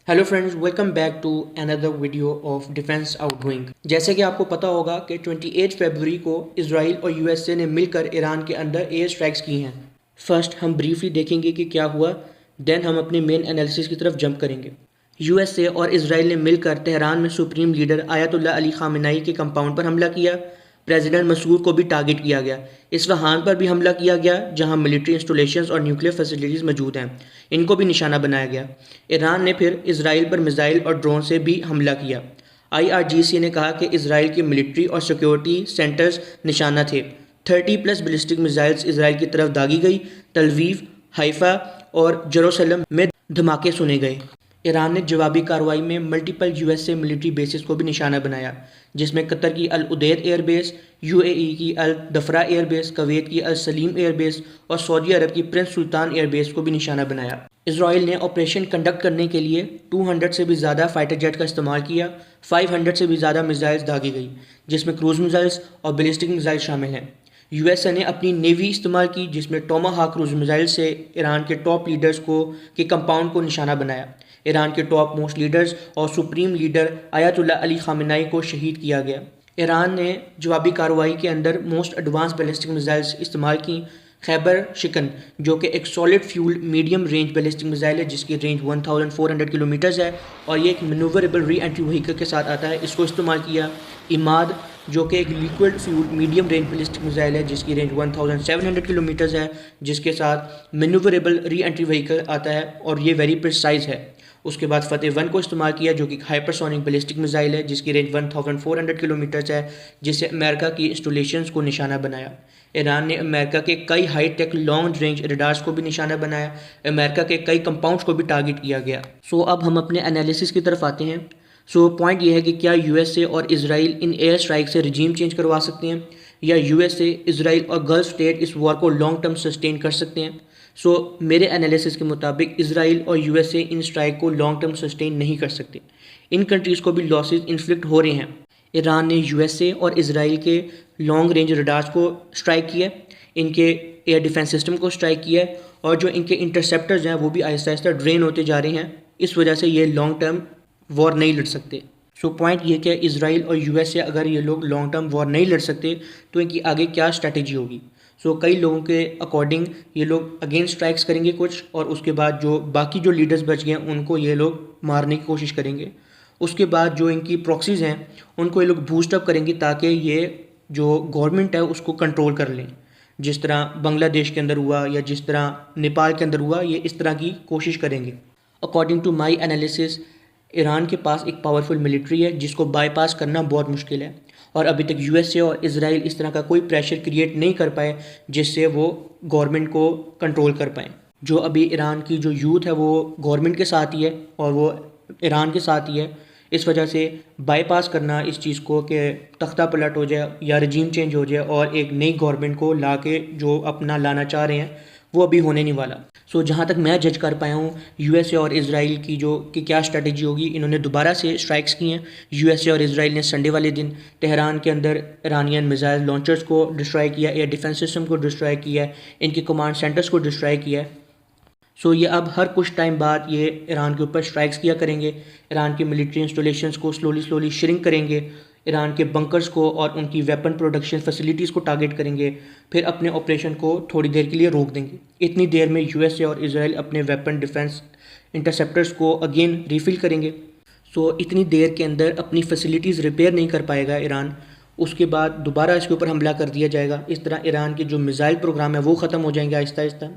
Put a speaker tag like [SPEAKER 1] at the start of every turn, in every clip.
[SPEAKER 1] Hello friends, welcome back to another video of defence outgoing. जैसे कि आपको पता होगा कि 28 फरवरी को इसराइल और यूएसए ने मिलकर ईरान के अंदर एयर स्ट्राइक्स की हैं। फर्स्ट हम ब्रीफली देखेंगे कि क्या हुआ, देन हम अपने मेन एनालिसिस की तरफ जंप करेंगे। यूएसए और इसराइल ने मिलकर तेहरान में supreme leader Ayatollah Ali Khamenei के कंपाउंड पर हमला किया। प्रेसिडेंट मसूद को भी टारगेट किया गया। इस्फहान पर भी हमला किया गया, जहां मिलिट्री इंस्टॉलेशंस और न्यूक्लियर फैसिलिटीज़ मौजूद हैं। इनको भी निशाना बनाया गया। ईरान ने फिर इसराइल पर मिसाइल और ड्रोन से भी हमला किया। आईआरजीसी ने कहा कि इसराइल के मिलिट्री और सिक्योरिटी सेंटर्स निशाना थे। 30+ बैलिस्टिक मिसाइल्स इसराइल की तरफ दागी गई। तलवीव, हाइफा और जेरूसलम में धमाके सुने गए। ईरान ने जवाबी कार्रवाई में मल्टीपल यूएसए मिलिट्री बेसिस को भी निशाना बनाया, जिसमें कतर की अल उदैद एयरबेस, यूएई की अल दफरा एयरबेस, कुवैत की अल सलीम एयरबेस और सऊदी अरब की प्रिंस सुल्तान एयरबेस को भी निशाना बनाया। इसराइल ने ऑपरेशन कंडक्ट करने के लिए 200 से भी ज़्यादा फाइटर जेट का इस्तेमाल किया। 500 से भी ज़्यादा मिसाइल्स दागी गई, जिसमें क्रूज मिसाइल्स और बैलिस्टिक मिसाइल शामिल हैं। यूएसए ने अपनी नेवी इस्तेमाल की, जिसमें टोमाहाक क्रूज मिसाइल से ईरान के टॉप लीडर्स के कंपाउंड को निशाना बनाया। ईरान के टॉप मोस्ट लीडर्स और supreme leader Ayatollah Ali Khamenei को शहीद किया गया। ईरान ने जवाबी कार्रवाई के अंदर मोस्ट एडवांस बैलिस्टिक मिसाइल्स इस्तेमाल की। खैबर शिकन, जो कि एक solid fuel medium range ballistic missile है, जिसकी रेंज 1400 किलोमीटर्स है और ये एक मनूवरेबल री एंट्री व्हीकल के साथ आता है, इसको इस्तेमाल किया। इमाद, जो कि एक liquid fuel medium range ballistic missile है, जिसकी रेंज 1700 किलोमीटर्स है, जिसके साथ मनूवरेबल री एंट्री व्हीकल आता है और ये वेरी प्रिसाइज है। उसके बाद फतेह 1 को इस्तेमाल किया, जो कि हाइपरसोनिक बैलिस्टिक मिसाइल है, जिसकी रेंज 1400 किलोमीटर्स है, जिससे अमेरिका की इंस्टॉलेशंस को निशाना बनाया। ईरान ने अमेरिका के कई high tech long range radars को भी निशाना बनाया। अमेरिका के कई कंपाउंड्स को भी टारगेट किया गया। अब हम अपने एनालिसिस की तरफ आते हैं। पॉइंट ये है कि क्या यूएसए और इसराइल इन एयर स्ट्राइक से रजीम चेंज करवा सकते हैं, या यूएसए, इसराइल और गल्फ स्टेट इस वॉर को लॉन्ग टर्म सस्टेन कर सकते हैं। मेरे एनालिसिस के मुताबिक इसराइल और यूएसए इन स्ट्राइक को लॉन्ग टर्म सस्टेन नहीं कर सकते। इन कंट्रीज़ को भी लॉसेस इन्फ्लिक्ट हो रहे हैं। ईरान ने यूएसए और इसराइल के लॉन्ग रेंज रडार्स को स्ट्राइक किया, इनके एयर डिफेंस सिस्टम को स्ट्राइक किया है, और जो इनके इंटरसेप्टर्स हैं वो भी आहिस्ता आहिस्ता ड्रेन होते जा रहे हैं। इस वजह से ये लॉन्ग टर्म वॉर नहीं लड़ सकते। पॉइंट ये कि इसराइल और यूएसए अगर ये लोग लॉन्ग टर्म वॉर नहीं लड़ सकते तो इनकी आगे क्या स्ट्रैटेजी होगी। कई लोगों के अकॉर्डिंग ये लोग अगेंस्ट स्ट्राइक्स करेंगे कुछ, और उसके बाद जो बाकी जो लीडर्स बच गए हैं उनको ये लोग मारने की कोशिश करेंगे। उसके बाद जो इनकी प्रॉक्सीज़ हैं उनको ये लोग बूस्टअप करेंगे, ताकि ये जो गवर्नमेंट है उसको कंट्रोल कर लें, जिस तरह बांग्लादेश के अंदर हुआ या जिस तरह नेपाल के अंदर हुआ, ये इस तरह की कोशिश करेंगे। According to my analysis, Iran के पास एक पावरफुल मिलिट्री है जिसको बाईपास करना बहुत मुश्किल है, और अभी तक यूएसए और इसराइल इस तरह का कोई प्रेशर क्रिएट नहीं कर पाए जिससे वो गवर्नमेंट को कंट्रोल कर पाएँ। जो अभी ईरान की जो यूथ है वो गवर्नमेंट के साथ ही है और वो ईरान के साथ ही है। इस वजह से बाईपास करना इस चीज़ को कि तख्ता पलट हो जाए या रजीम चेंज हो जाए और एक नई गवर्नमेंट को ला के जो अपना लाना चाह रहे हैं, वो अभी होने नहीं वाला। जहाँ तक मैं जज कर पाया हूँ, यूएसए और इसराइल की क्या स्ट्रेटजी होगी। इन्होंने दोबारा से स्ट्राइक्स की हैं। यूएसए और इसराइल ने संडे वाले दिन तेहरान के अंदर ईरानियन मिसाइल लॉन्चर्स को डिस्ट्रॉय किया, एयर डिफेंस सिस्टम को डिस्ट्रॉय किया है, इनके कमांड सेंटर्स को डिस्ट्रॉय किया है। ये अब हर कुछ टाइम बाद ये ईरान के ऊपर स्ट्राइक्स किया करेंगे। ईरान की मिलिट्री इंस्टॉलेशंस को स्लोली श्रिंक करेंगे। ईरान के बंकर्स को और उनकी वेपन प्रोडक्शन फैसिलिटीज़ को टारगेट करेंगे, फिर अपने ऑपरेशन को थोड़ी देर के लिए रोक देंगे। इतनी देर में यूएसए और इसराइल अपने वेपन डिफेंस इंटरसेप्टर्स को अगेन रिफ़िल करेंगे। इतनी देर के अंदर अपनी फैसिलिटीज़ रिपेयर नहीं कर पाएगा ईरान, उसके बाद दोबारा इसके ऊपर हमला कर दिया जाएगा। इस तरह ईरान के जो मिसाइल प्रोग्राम है वो ख़त्म हो जाएंगे आहिस्ता आहिस्ता।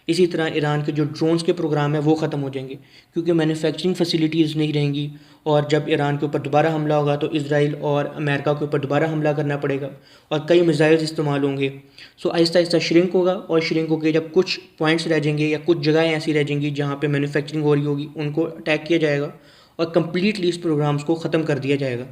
[SPEAKER 1] इसी तरह ईरान के जो ड्रोन्स के प्रोग्राम है वो ख़त्म हो जाएंगे, क्योंकि मैन्युफैक्चरिंग फैसिलिटीज़ नहीं रहेंगी। और जब ईरान के ऊपर दोबारा हमला होगा तो इसराइल और अमेरिका के ऊपर दोबारा हमला करना पड़ेगा और कई मिसाइल्स इस्तेमाल होंगे। आहिस्ता आहिस्ता श्रिंक होगा, और श्रिंक होकर जब कुछ पॉइंट्स रह जाएंगे या कुछ जगहें ऐसी रह जाएंगी जहाँ पर मैन्युफैक्चरिंग हो रही होगी, उनको अटैक किया जाएगा और कम्प्लीटली इस प्रोग्राम्स को ख़त्म कर दिया जाएगा।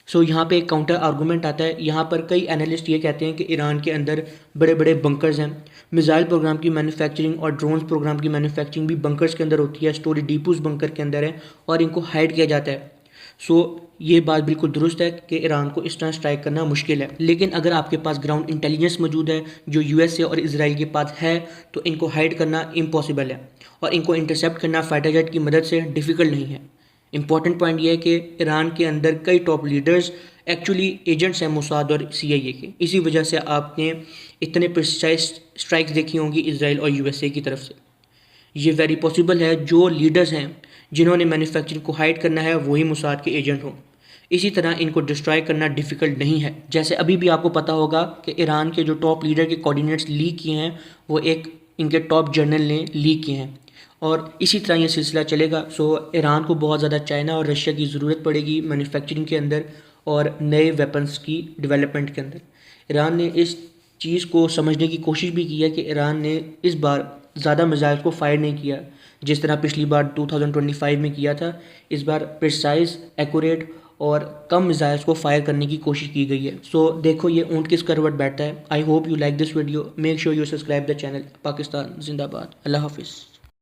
[SPEAKER 1] यहाँ पे एक काउंटर आर्गूमेंट आता है। यहाँ पर कई एनालिस्ट ये कहते हैं कि ईरान के अंदर बड़े बड़े बंकर्स हैं। मिसाइल प्रोग्राम की मैन्युफैक्चरिंग और ड्रोन्स प्रोग्राम की मैन्युफैक्चरिंग भी बंकर्स के अंदर होती है, स्टोरेज डिपोज बंकर के अंदर है और इनको हाइड किया जाता है। ये बात बिल्कुल दुरुस्त है कि ईरान को इस तरह स्ट्राइक करना मुश्किल है, लेकिन अगर आपके पास ग्राउंड इंटेलिजेंस मौजूद है जो यूएसए और इसराइल के पास है, तो इनको हाइड करना इम्पॉसिबल है और इनको इंटरसेप्ट करना फाइटर जेट की मदद से डिफ़िकल्ट नहीं है। इंपॉर्टेंट पॉइंट ये है कि ईरान के अंदर कई टॉप लीडर्स एक्चुअली एजेंट्स हैं मोसाद और CIA के। इसी वजह से आपने इतने प्रिसाइज स्ट्राइक्स देखी होंगी इसराइल और USA की तरफ से। ये वेरी पॉसिबल है जो लीडर्स हैं जिन्होंने मैन्युफैक्चरिंग को हाइड करना है वही मोसाद के एजेंट हों। इसी तरह इनको डिस्ट्रॉय करना डिफ़िकल्ट नहीं है। जैसे अभी भी आपको पता होगा कि ईरान के जो टॉप लीडर के कोऑर्डिनेट्स लीक किए हैं वो एक इनके टॉप जनरल ने लीक किए हैं, और इसी तरह ये सिलसिला चलेगा। सो ईरान को बहुत ज़्यादा चाइना और रशिया की ज़रूरत पड़ेगी मैन्युफैक्चरिंग के अंदर और नए वेपन्स की डेवलपमेंट के अंदर। ईरान ने इस चीज़ को समझने की कोशिश भी की है कि ईरान ने इस बार ज़्यादा मिसाइल को फायर नहीं किया जिस तरह पिछली बार 2025 में किया था। इस बार प्रिसाइज, एक्यूरेट और कम मिसाइल्स को फायर करने की कोशिश की गई है। सो देखो ये ऊँट किस करवट बैठता है। I hope you like this video. Make sure you subscribe the channel. Pakistan जिंदाबाद। अल्लाह हाफिज़।